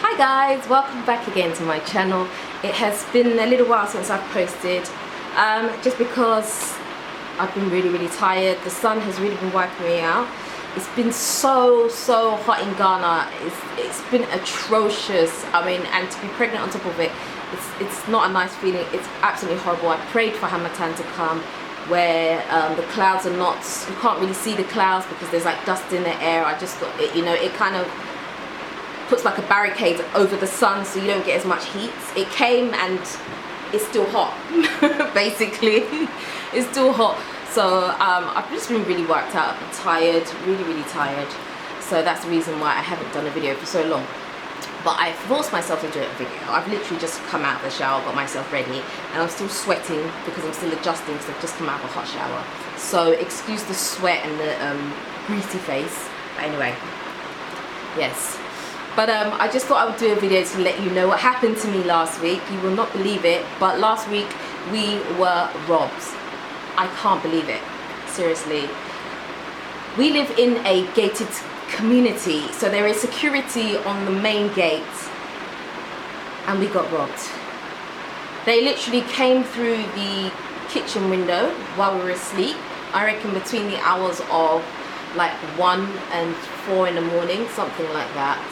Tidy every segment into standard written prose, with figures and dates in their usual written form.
Hi guys, welcome back again to my channel. It has been a little while since I've posted, just because I've been really tired. The sun has really been wiping me out. It's been so hot in Ghana. It's been atrocious. I mean, and to be pregnant on top of it, it's not a nice feeling. It's absolutely horrible. I prayed for Hamatan to come where the clouds are not, you can't really see the clouds because there's like dust in the air. I just thought it, you know, it kind of puts like a barricade over the sun so you don't get as much heat. It came and it's still hot. Basically it's still hot. So I've just been really worked out. I've been tired, really tired. So that's the reason why I haven't done a video for so long. But I forced myself to do a video. I've literally just come out of the shower, got myself ready, and I'm still sweating because I'm still adjusting because I've just come out of a hot shower. So excuse the sweat and the greasy face. But anyway, yes. But I just thought I would do a video to let you know what happened to me last week. You will not believe it, but last week we were robbed. I can't believe it. Seriously. We live in a gated community, so there is security on the main gate, and we got robbed. They literally came through the kitchen window while we were asleep. I reckon between the hours of like 1 and 4 in the morning, something like that.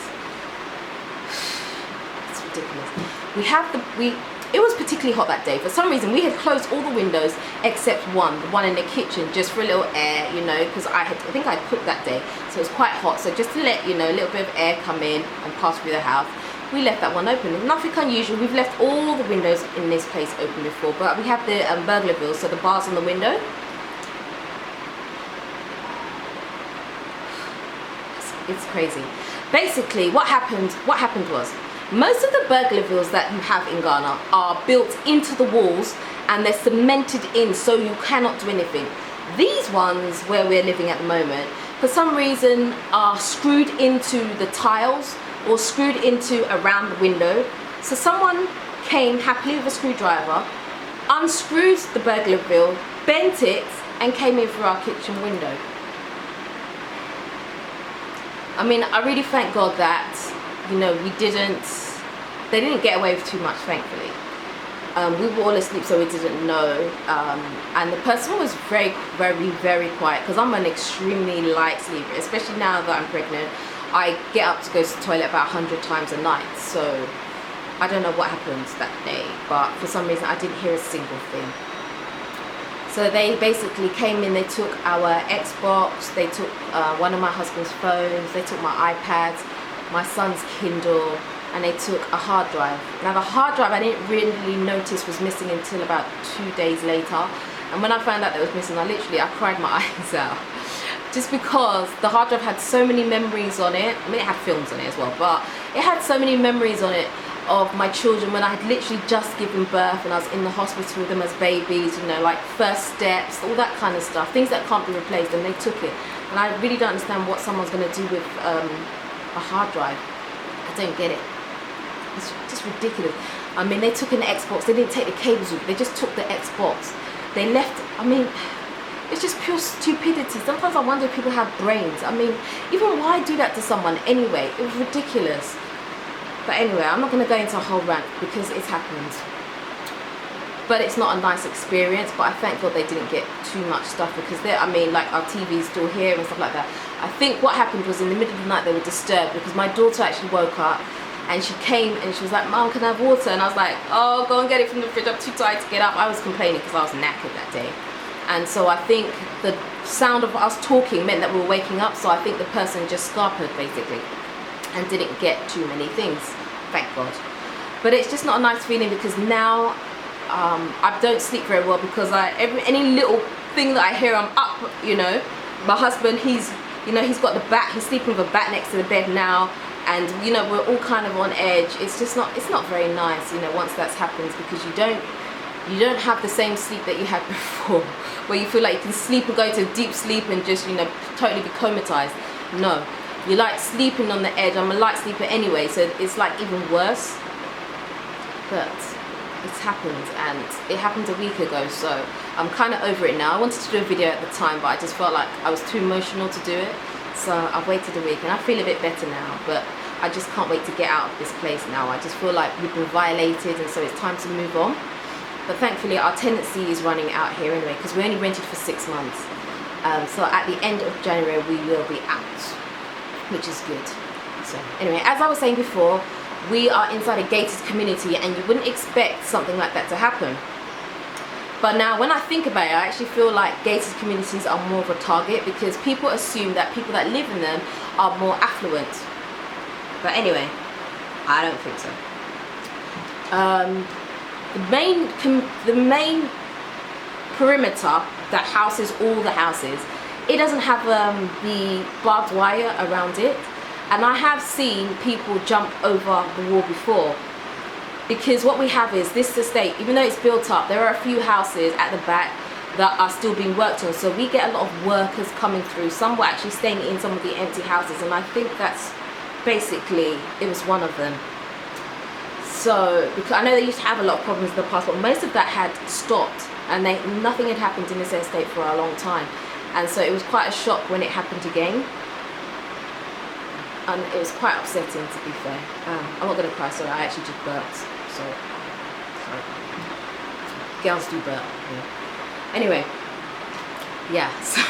It's ridiculous. It was particularly hot that day. For some reason we had closed all the windows except one, the one in the kitchen, just for a little air, you know, because I think I cooked that day, so it was quite hot. So just to let you know, a little bit of air come in and pass through the house, we left that one open. Nothing unusual. We've left all the windows in this place open before, but we have the burglar bills, so the bars on the window. It's crazy. Basically what happened was, most of the burglar villas that you have in Ghana are built into the walls and they're cemented in, so you cannot do anything. These ones where we're living at the moment, for some reason, are screwed into the tiles or screwed into around the window. So someone came happily with a screwdriver, unscrewed the burglar bill, bent it, and came in through our kitchen window. I mean, I really thank God that, you know, they didn't get away with too much, thankfully. We were all asleep, so we didn't know. And the person was very quiet, because I'm an extremely light sleeper, especially now that I'm pregnant. I get up to go to the toilet about 100 times a night, so I don't know what happened that day, but for some reason I didn't hear a single thing. So they basically came in, they took our Xbox, they took one of my husband's phones, they took my iPads, my son's Kindle, and they took a hard drive. Now the hard drive I didn't really notice was missing until about 2 days later, and when I found out that it was missing, I cried my eyes out, just because the hard drive had so many memories on it. I mean, it had films on it as well, but it had so many memories on it of my children when I had literally just given birth and I was in the hospital with them as babies, you know, like first steps, all that kind of stuff, things that can't be replaced, and they took it. And I really don't understand what someone's going to do with a hard drive. I don't get it. It's just ridiculous. I mean, they took an Xbox, they didn't take the cables with it, they just took the Xbox. They left, I mean, it's just pure stupidity. Sometimes I wonder if people have brains. I mean, even why do that to someone anyway? It was ridiculous. But anyway, I'm not going to go into a whole rant because it's happened. But it's not a nice experience, but I thank God they didn't get too much stuff, because I mean, like, our TV's still here and stuff like that. I think what happened was in the middle of the night they were disturbed, because my daughter actually woke up and she came and she was like, "Mom, can I have water?" And I was like, "Oh, go and get it from the fridge, I'm too tired to get up." I was complaining because I was knackered that day. And so I think the sound of us talking meant that we were waking up, so I think the person just scarpered basically and didn't get too many things, thank God. But it's just not a nice feeling, because now I don't sleep very well, because any little thing that I hear, I'm up, you know. My husband, he's got the bat, he's sleeping with a bat next to the bed now, and you know, we're all kind of on edge. It's not very nice, you know, once that's happened, because you don't have the same sleep that you had before, where you feel like you can sleep and go to deep sleep and just, you know, totally be comatized. No, you like sleeping on the edge. I'm a light sleeper anyway, so it's like even worse. But it's happened, and it happened a week ago, so I'm kind of over it now. I wanted to do a video at the time, but I just felt like I was too emotional to do it, So I've waited a week and I feel a bit better now, but I just can't wait to get out of this place now. I just feel like we've been violated, and so it's time to move on. But thankfully our tenancy is running out here anyway, because we only rented for 6 months. So at the end of January we will be out, which is good. So anyway, as I was saying before, we are inside a gated community, and you wouldn't expect something like that to happen. But now when I think about it, I actually feel like gated communities are more of a target, because people assume that people that live in them are more affluent. But anyway, I don't think so. The main perimeter that houses all the houses, it doesn't have the barbed wire around it. And I have seen people jump over the wall before. Because what we have is this estate, even though it's built up, there are a few houses at the back that are still being worked on. So we get a lot of workers coming through. Some were actually staying in some of the empty houses, and I think that's basically, it was one of them. So, because I know they used to have a lot of problems in the past, but most of that had stopped, and nothing had happened in this estate for a long time. And so it was quite a shock when it happened again. And it was quite upsetting, to be fair. I'm not going to cry, sorry, I actually just burped. Sorry. Girls do burp. Yeah. Anyway, yeah, so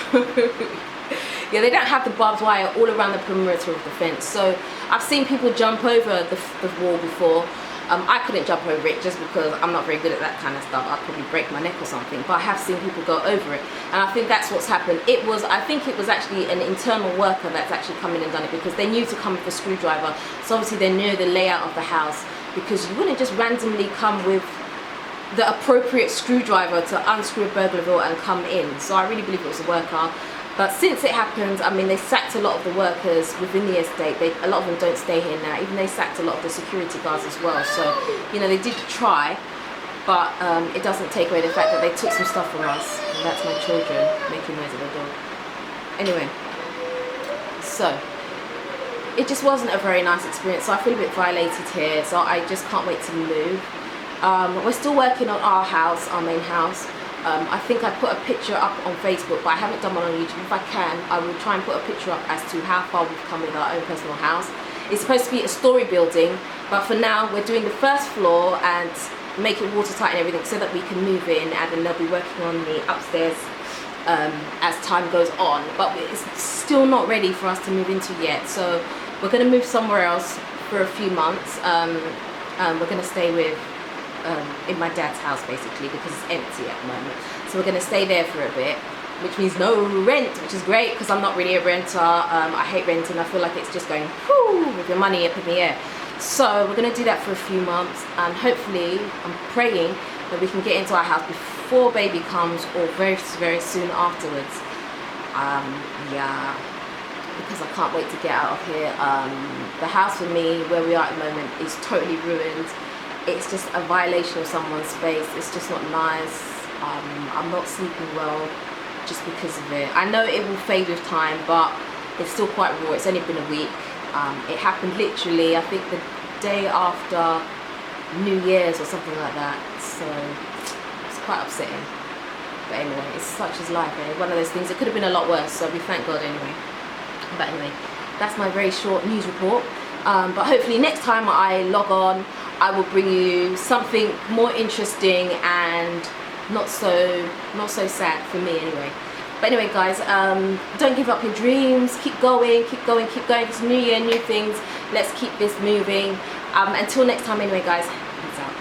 yeah, they don't have the barbed wire all around the perimeter of the fence. So I've seen people jump over the wall before. I couldn't jump over it just because I'm not very good at that kind of stuff. I'd probably break my neck or something, but I have seen people go over it, and I think that's what's happened. I think it was actually an internal worker that's actually come in and done it, because they knew to come with a screwdriver. So obviously they knew the layout of the house, because you wouldn't just randomly come with the appropriate screwdriver to unscrew a burglar door and come in. So I really believe it was a worker. But since it happened, I mean, they sacked a lot of the workers within the estate. A lot of them don't stay here now. Even they sacked a lot of the security guards as well. So, you know, they did try, but it doesn't take away the fact that they took some stuff from us. And that's my children making noise at the door. Anyway, so it just wasn't a very nice experience. So I feel a bit violated here. So I just can't wait to move. We're still working on our house, our main house. I think I put a picture up on Facebook, but I haven't done one on YouTube. If I can, I will try and put a picture up as to how far we've come with our own personal house. It's supposed to be a story building, but for now we're doing the first floor and make it watertight and everything so that we can move in, and then they'll be working on the upstairs as time goes on. But it's still not ready for us to move into yet, so we're going to move somewhere else for a few months. We're going to stay in my dad's house basically, because it's empty at the moment. So we're going to stay there for a bit, which means no rent, which is great because I'm not really a renter. I hate renting. I feel like it's just going whoo with your money up in the air. So we're going to do that for a few months, and hopefully I'm praying that we can get into our house before baby comes, or very, very soon afterwards. Yeah, because I can't wait to get out of here. The house for me, where we are at the moment, is totally ruined. It's just a violation of someone's space. It's just not nice. I'm not sleeping well just because of it. I know it will fade with time, but it's still quite raw. It's only been a week. It happened literally, I think, the day after New Year's or something like that. So it's quite upsetting. But anyway, it's such as life, eh? One of those things. It could have been a lot worse, so we thank God anyway. But anyway, that's my very short news report. But hopefully next time I log on, I will bring you something more interesting and not so sad for me anyway. But anyway, guys, don't give up your dreams. Keep going, keep going, keep going. It's new year, new things. Let's keep this moving. Until next time anyway, guys, peace out.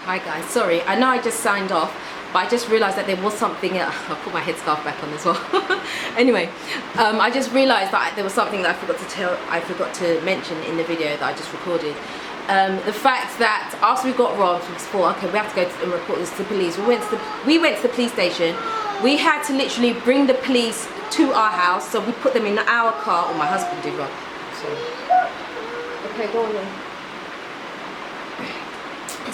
Hi guys, sorry, I know I just signed off, but I just realised that there was something, I'll put my headscarf back on as well. Anyway, I just realised that there was something that I forgot to mention in the video that I just recorded. The fact that after we got robbed, we thought, okay, we have to go and report this to the police. We went to the police station. We had to literally bring the police to our house, so we put them in our car, or my husband did, right? So, okay, go on then.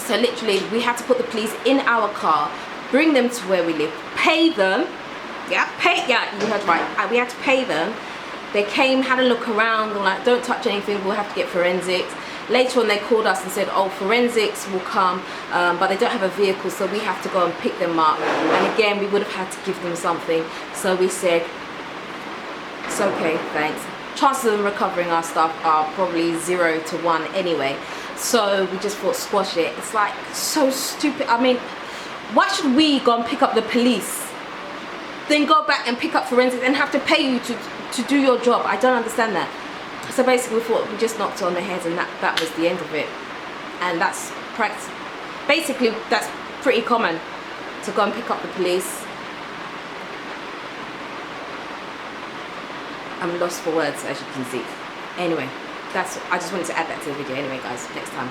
So literally, we had to put the police in our car, bring them to where we live, pay them. Yeah, you heard right. We had to pay them. They came, had a look around, and like, don't touch anything, we'll have to get forensics. Later on, they called us and said, oh, forensics will come, but they don't have a vehicle, so we have to go and pick them up. And again, we would have had to give them something. So we said, it's okay, thanks. Chances of them recovering our stuff are probably 0 to 1 anyway. So we just thought, squash it. It's like so stupid. I mean, why should we go and pick up the police, then go back and pick up forensics and have to pay you to do your job? I don't understand that. So basically we thought we just knocked on the head, and that was the end of it. And that's basically that's pretty common, to go and pick up the police. I'm lost for words, as you can see. Anyway, I just wanted to add that to the video. Anyway guys, next time.